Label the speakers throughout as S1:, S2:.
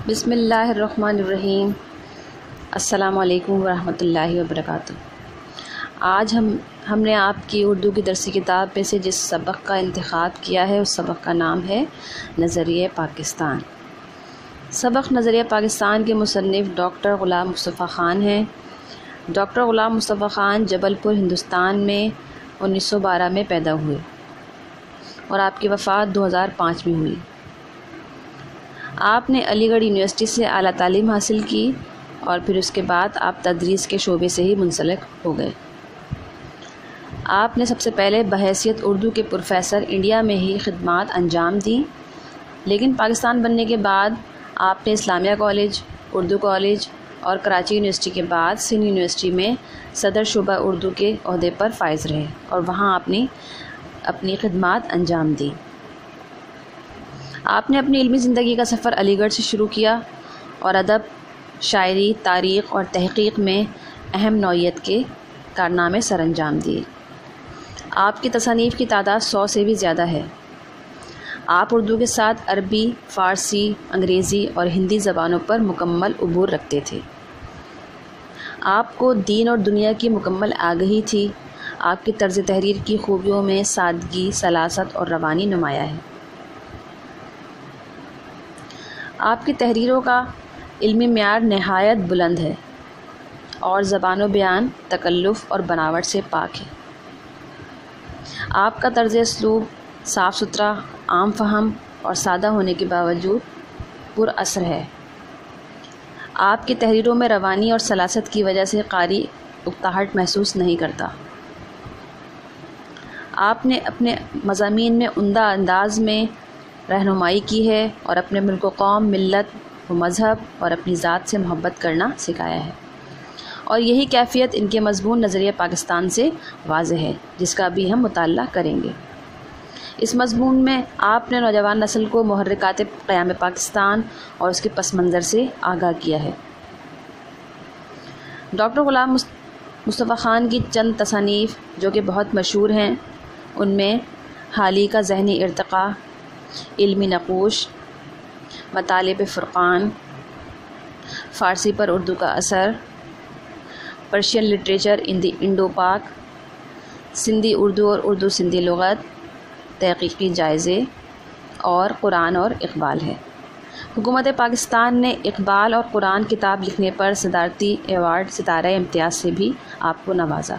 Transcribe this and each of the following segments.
S1: بسم اللہ الرحمن الرحیم۔ السلام علیکم ورحمۃ اللہ وبرکاتہ۔ آج ہم نے آپ کی اردو کی درسی کتاب میں سے جس سبق کا انتخاب کیا ہے اس سبق کا نام ہے نظریہ پاکستان۔ سبق نظریہ پاکستان کے مصنف ڈاکٹر غلام مصطفیٰ خان ہیں۔ ڈاکٹر غلام مصطفیٰ خان جبل پور ہندوستان میں 1912 میں پیدا ہوئے اور آپ کی وفات 2005 میں ہوئی۔ آپ نے علی گڑھ یونیورسٹی سے اعلیٰ تعلیم حاصل کی اور پھر اس کے بعد آپ تدریس کے شعبے سے ہی منسلک ہو گئے۔ آپ نے سب سے پہلے بحیثیت اردو کے پروفیسر انڈیا میں ہی خدمات انجام دیں، لیکن پاکستان بننے کے بعد آپ نے اسلامیہ کالج، اردو کالج اور کراچی یونیورسٹی کے بعد سندھ یونیورسٹی میں صدر شعبہ اردو کے عہدے پر فائز رہے اور وہاں آپ نے اپنی خدمات انجام دیں۔ آپ نے اپنی علمی زندگی کا سفر علی گڑھ سے شروع کیا اور ادب، شاعری، تاریخ اور تحقیق میں اہم نوعیت کے کارنامے سر انجام دیے۔ آپ کی تصانیف کی تعداد 100 سے بھی زیادہ ہے۔ آپ اردو کے ساتھ عربی، فارسی، انگریزی اور ہندی زبانوں پر مکمل عبور رکھتے تھے۔ آپ کو دین اور دنیا کی مکمل آگہی تھی۔ آپ کی طرز تحریر کی خوبیوں میں سادگی، سلاست اور روانی نمایاں ہے۔ آپ کی تحریروں کا علمی معیار نہایت بلند ہے اور زبان و بیان تکلف اور بناوٹ سے پاک ہے۔ آپ کا طرز اسلوب صاف ستھرا، عام فہم اور سادہ ہونے کے باوجود پر اثر ہے۔ آپ کی تحریروں میں روانی اور سلاست کی وجہ سے قاری اکتاہٹ محسوس نہیں کرتا۔ آپ نے اپنے مضامین میں عمدہ انداز میں رہنمائی کی ہے اور اپنے ملک و قوم، ملت و مذہب اور اپنی ذات سے محبت کرنا سکھایا ہے، اور یہی کیفیت ان کے مضمون نظریہ پاکستان سے واضح ہے، جس کا بھی ہم مطالعہ کریں گے۔ اس مضمون میں آپ نے نوجوان نسل کو محرکات قیام پاکستان اور اس کے پس منظر سے آگاہ کیا ہے۔ ڈاکٹر غلام مصطفیٰ خان کی چند تصانیف جو کہ بہت مشہور ہیں، ان میں حالی کا ذہنی ارتقاء، علمی نقوش، مطالب فرقان، فارسی پر اردو کا اثر، Persian literature in the undo پاک، سندھی اردو اور اردو سندھی لغت، تحقیقی جائزے اور قرآن اور اقبال ہے۔ حکومت پاکستان نے اقبال اور قرآن کتاب لکھنے پر صدارتی ایوارڈ ستارہ امتیاز سے بھی آپ کو نوازا،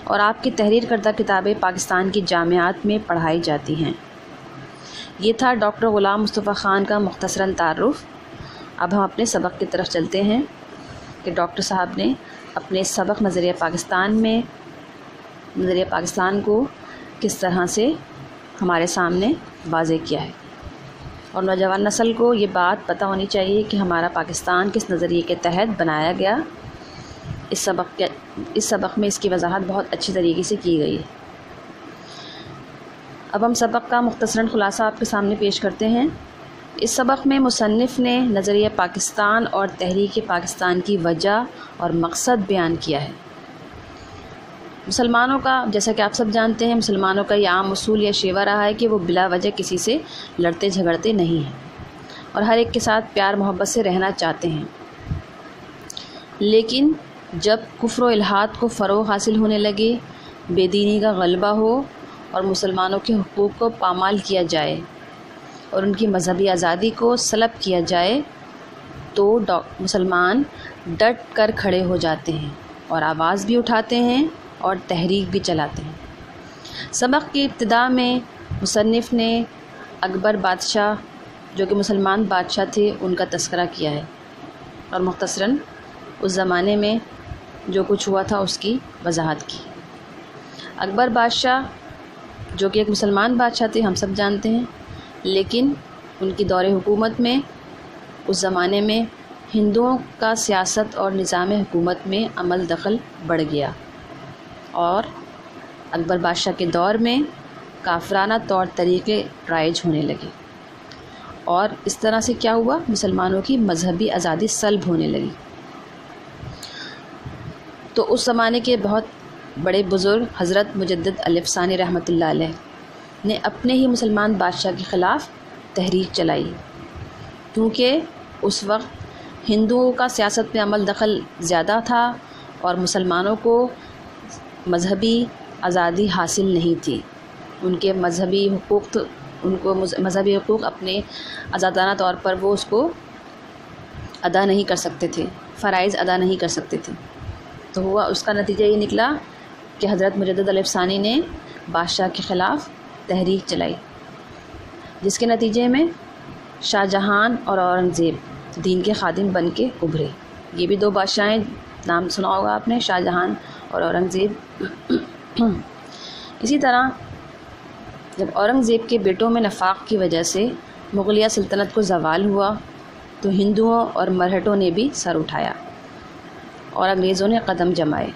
S1: اور آپ کی تحریر کردہ کتابیں پاکستان کی جامعات میں پڑھائی جاتی ہیں۔ یہ تھا ڈاکٹر غلام مصطفیٰ خان کا مختصراً تعارف۔ اب ہم اپنے سبق کی طرف چلتے ہیں کہ ڈاکٹر صاحب نے اپنے سبق نظریہ پاکستان میں نظریہ پاکستان کو کس طرح سے ہمارے سامنے واضح کیا ہے، اور نوجوان نسل کو یہ بات پتہ ہونی چاہیے کہ ہمارا پاکستان کس نظریے کے تحت بنایا گیا۔ اس سبق میں اس کی وضاحت بہت اچھی طریقے سے کی گئی ہے۔ اب ہم سبق کا مختصراً خلاصہ آپ کے سامنے پیش کرتے ہیں۔ اس سبق میں مصنف نے نظریہ پاکستان اور تحریک پاکستان کی وجہ اور مقصد بیان کیا ہے۔ مسلمانوں کا، جیسا کہ آپ سب جانتے ہیں، مسلمانوں کا یہ عام اصول یا شیوہ رہا ہے کہ وہ بلا وجہ کسی سے لڑتے جھگڑتے نہیں ہیں اور ہر ایک کے ساتھ پیار محبت سے رہنا چاہتے ہیں۔ لیکن جب کفر و الحاد کو فروغ حاصل ہونے لگے، بے دینی کا غلبہ ہو اور مسلمانوں کے حقوق کو پامال کیا جائے اور ان کی مذہبی آزادی کو سلب کیا جائے، تو مسلمان ڈٹ کر کھڑے ہو جاتے ہیں اور آواز بھی اٹھاتے ہیں اور تحریک بھی چلاتے ہیں۔ سبق کی ابتدا میں مصنف نے اکبر بادشاہ، جو کہ مسلمان بادشاہ تھے، ان کا تذکرہ کیا ہے اور مختصراً اس زمانے میں جو کچھ ہوا تھا اس کی وضاحت کی۔ اکبر بادشاہ جو کہ ایک مسلمان بادشاہ تھے، ہم سب جانتے ہیں، لیکن ان کی دور حکومت میں اس زمانے میں ہندوؤں کا سیاست اور نظام حکومت میں عمل دخل بڑھ گیا، اور اکبر بادشاہ کے دور میں کافرانہ طور طریقے رائج ہونے لگے، اور اس طرح سے کیا ہوا، مسلمانوں کی مذہبی آزادی سلب ہونے لگی۔ تو اس زمانے کے بہت بڑے بزرگ حضرت مجدد الف ثانی رحمۃ اللہ علیہ نے اپنے ہی مسلمان بادشاہ کے خلاف تحریک چلائی، کیونکہ اس وقت ہندوؤں کا سیاست میں عمل دخل زیادہ تھا اور مسلمانوں کو مذہبی آزادی حاصل نہیں تھی. ان کے مذہبی حقوق اپنے آزادانہ طور پر وہ اس کو ادا نہیں کر سکتے تھے، فرائض ادا نہیں کر سکتے تھے. تو ہوا اس کا نتیجہ یہ نکلا کہ حضرت مجدد علیہ الثانی نے بادشاہ کے خلاف تحریک چلائی، جس کے نتیجے میں شاہ جہان اور اورنگزیب دین کے خادم بن کے ابھرے. یہ بھی دو بادشاہیں، نام سنا ہوگا آپ نے، شاہ جہان اور اورنگزیب. اسی طرح جب اورنگزیب کے بیٹوں میں نفاق کی وجہ سے مغلیہ سلطنت کو زوال ہوا تو ہندوؤں اور مرہٹوں نے بھی سر اٹھایا اور انگریزوں نے قدم جمائے.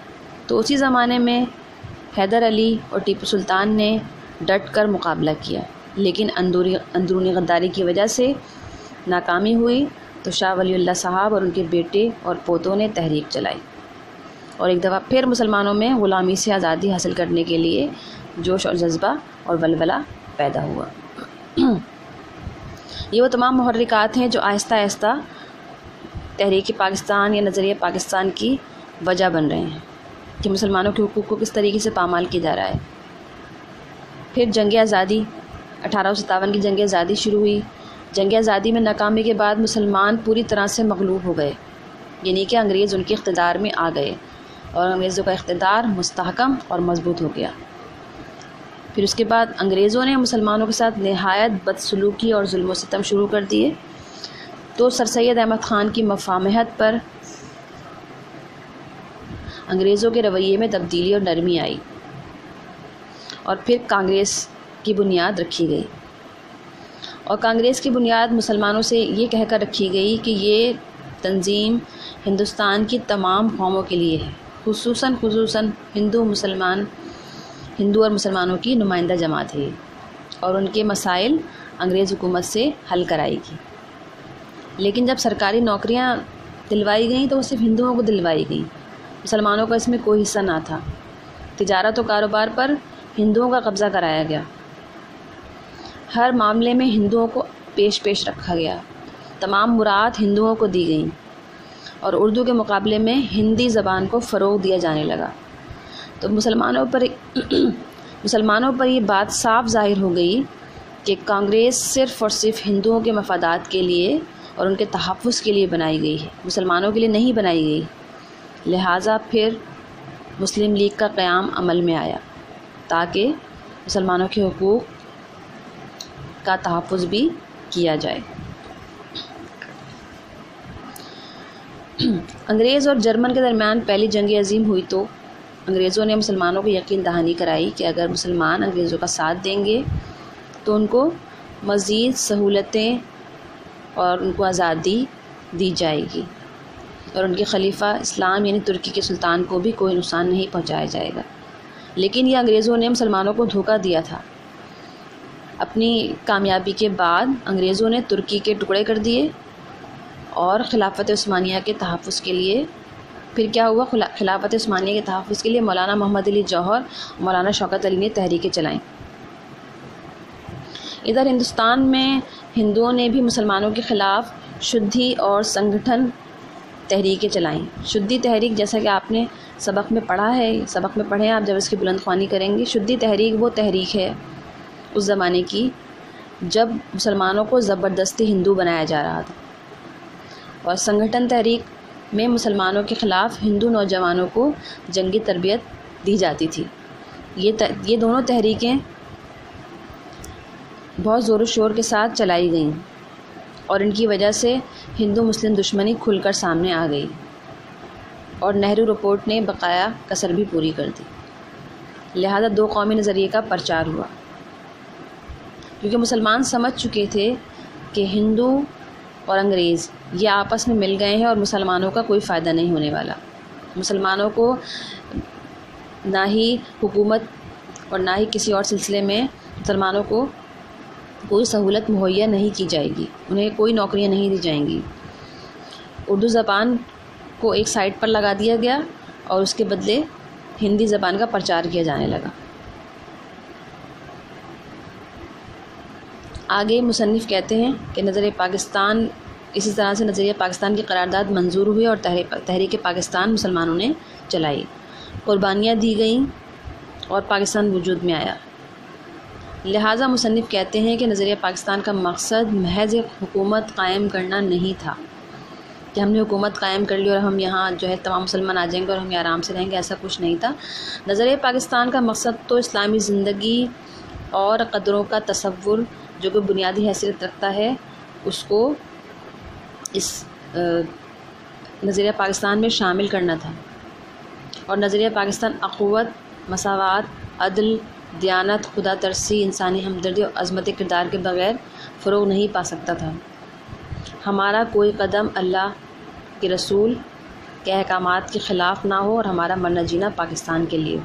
S1: تو اسی زمانے میں حیدر علی اور ٹیپو سلطان نے ڈٹ کر مقابلہ کیا، لیکن اندرونی غداری کی وجہ سے ناکامی ہوئی. تو شاہ ولی اللہ صاحب اور ان کے بیٹے اور پوتوں نے تحریک چلائی اور ایک دفعہ پھر مسلمانوں میں غلامی سے آزادی حاصل کرنے کے لیے جوش اور جذبہ اور ولولہ پیدا ہوا. یہ وہ تمام محرکات ہیں جو آہستہ آہستہ تحریک پاکستان یا نظریہ پاکستان کی وجہ بن رہے ہیں کہ مسلمانوں کے حقوق کو کس طریقے سے پامال کیا جا رہا ہے. پھر جنگ آزادی، 1857 کی جنگ آزادی شروع ہوئی. جنگ آزادی میں ناکامی کے بعد مسلمان پوری طرح سے مغلوب ہو گئے، یعنی کہ انگریز ان کے اقتدار میں آ گئے اور انگریزوں کا اقتدار مستحکم اور مضبوط ہو گیا. پھر اس کے بعد انگریزوں نے مسلمانوں کے ساتھ نہایت بدسلوکی اور ظلم و ستم شروع کر دیے. تو سر سید احمد خان کی مفاہمت پر انگریزوں کے رویے میں تبدیلی اور نرمی آئی اور پھر کانگریس کی بنیاد رکھی گئی. اور کانگریس کی بنیاد مسلمانوں سے یہ کہہ کر رکھی گئی کہ یہ تنظیم ہندوستان کی تمام قوموں کے لیے ہے، خصوصاً ہندو اور مسلمانوں کی نمائندہ جماعت ہے اور ان کے مسائل انگریز حکومت سے حل کرائے گی. لیکن جب سرکاری نوکریاں دلوائی گئیں تو وہ صرف ہندوؤں کو دلوائی گئیں، مسلمانوں کا اس میں کوئی حصہ نہ تھا. تجارت و کاروبار پر ہندوؤں کا قبضہ کرایا گیا، ہر معاملے میں ہندوؤں کو پیش رکھا گیا، تمام مراعات ہندوؤں کو دی گئیں اور اردو کے مقابلے میں ہندی زبان کو فروغ دیا جانے لگا. تو مسلمانوں پر یہ بات صاف ظاہر ہو گئی کہ کانگریس صرف اور صرف ہندوؤں کے مفادات کے لیے اور ان کے تحفظ کے لیے بنائی گئی ہے، مسلمانوں کے لیے نہیں بنائی گئی. لہٰذا پھر مسلم لیگ کا قیام عمل میں آیا تاکہ مسلمانوں کے حقوق کا تحفظ بھی کیا جائے. انگریز اور جرمن کے درمیان پہلی جنگ عظیم ہوئی تو انگریزوں نے مسلمانوں کو یقین دہانی کرائی کہ اگر مسلمان انگریزوں کا ساتھ دیں گے تو ان کو مزید سہولتیں اور ان کو آزادی دی جائے گی اور ان کے خلیفہ اسلام یعنی ترکی کے سلطان کو بھی کوئی نقصان نہیں پہنچایا جائے گا. لیکن یہ انگریزوں نے مسلمانوں کو دھوکہ دیا تھا. اپنی کامیابی کے بعد انگریزوں نے ترکی کے ٹکڑے کر دیے اور خلافت عثمانیہ کے تحفظ کے لیے پھر کیا ہوا، خلافت عثمانیہ کے تحفظ کے لیے مولانا محمد علی جوہر، مولانا شوکت علی نے تحریکیں چلائیں. ادھر ہندوستان میں ہندوؤں نے بھی مسلمانوں کے خلاف شدھی اور سنگٹھن تحریکیں چلائیں. شدھی تحریک جیسا کہ آپ نے سبق میں پڑھیں آپ جب اس کی بلند خوانی کریں گے. شدھی تحریک وہ تحریک ہے اس زمانے کی جب مسلمانوں کو زبردستی ہندو بنایا جا رہا تھا، اور سنگٹھن تحریک میں مسلمانوں کے خلاف ہندو نوجوانوں کو جنگی تربیت دی جاتی تھی. یہ دونوں تحریکیں بہت زور و شور کے ساتھ چلائی گئیں اور ان کی وجہ سے ہندو مسلم دشمنی کھل کر سامنے آ گئی اور نہرو رپورٹ نے بقایا کسر بھی پوری کر دی. لہذا دو قومی نظریے کا پرچار ہوا کیونکہ مسلمان سمجھ چکے تھے کہ ہندو اور انگریز یہ آپس میں مل گئے ہیں اور مسلمانوں کا کوئی فائدہ نہیں ہونے والا. مسلمانوں کو نہ ہی حکومت اور نہ ہی کسی اور سلسلے میں مسلمانوں کو کوئی سہولت مہیا نہیں کی جائے گی، انہیں کوئی نوکریاں نہیں دی جائیں گی. اردو زبان کو ایک سائٹ پر لگا دیا گیا اور اس کے بدلے ہندی زبان کا پرچار کیا جانے لگا. آگے مصنف کہتے ہیں کہ نظر پاکستان اسی طرح سے نظریہ پاکستان کی قرارداد منظور ہوئی اور تحریک پاکستان مسلمانوں نے چلائی، قربانیاں دی گئیں اور پاکستان وجود میں آیا۔ لہٰذا مصنف کہتے ہیں کہ نظریہ پاکستان کا مقصد محض ایک حکومت قائم کرنا نہیں تھا کہ ہم نے حکومت قائم کر لی اور ہم یہاں جو ہے تمام مسلمان آ جائیں گے اور ہم آرام سے رہیں گے، ایسا کچھ نہیں تھا۔ نظریہ پاکستان کا مقصد تو اسلامی زندگی اور قدروں کا تصور جو کہ بنیادی حیثیت رکھتا ہے اس کو اس نظریہ پاکستان میں شامل کرنا تھا، اور نظریہ پاکستان اخوت، مساوات، عدل، دیانت، خدا ترسی، انسانی ہمدردی اور عظمت کردار کے بغیر فروغ نہیں پا سکتا تھا۔ ہمارا کوئی قدم اللہ کے رسول کے احکامات کے خلاف نہ ہو اور ہمارا مرنا جینا پاکستان کے لیے ہو۔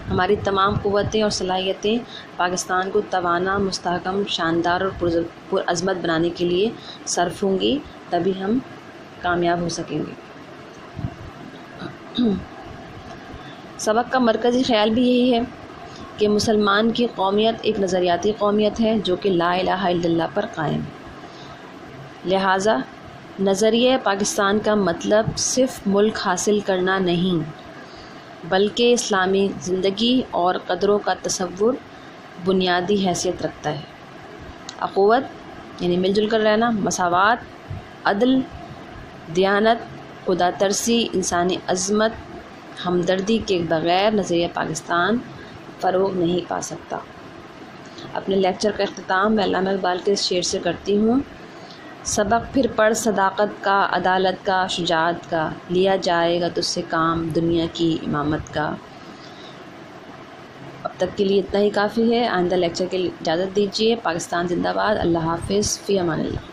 S1: ہماری تمام قوتیں اور صلاحیتیں پاکستان کو توانا، مستحکم، شاندار اور پرعظمت بنانے کے لیے صرف ہوں گی، تبھی ہم کامیاب ہو سکیں گے۔ سبق کا مرکزی خیال بھی یہی ہے کہ مسلمان کی قومیت ایک نظریاتی قومیت ہے جو کہ لا الہ الا اللہ پر قائم ہے۔ لہٰذا نظریہ پاکستان کا مطلب صرف ملک حاصل کرنا نہیں بلکہ اسلامی زندگی اور قدروں کا تصور بنیادی حیثیت رکھتا ہے۔ اخوت یعنی مل جل کر رہنا، مساوات، عدل، دیانت، خدا ترسی، انسانی عظمت، ہمدردی کے بغیر نظریہ پاکستان فروغ نہیں پا سکتا۔ اپنے لیکچر کا اختتام میں علامہ اقبال کے اس شعر سے کرتی ہوں: سبق پھر پڑھ صداقت کا، عدالت کا، شجاعت کا، لیا جائے گا تجھ سے کام دنیا کی امامت کا۔ اب تک کے لیے اتنا ہی کافی ہے، آئندہ لیکچر کے لیے اجازت دیجیے۔ پاکستان زندہ باد، اللہ حافظ، فی امان اللہ۔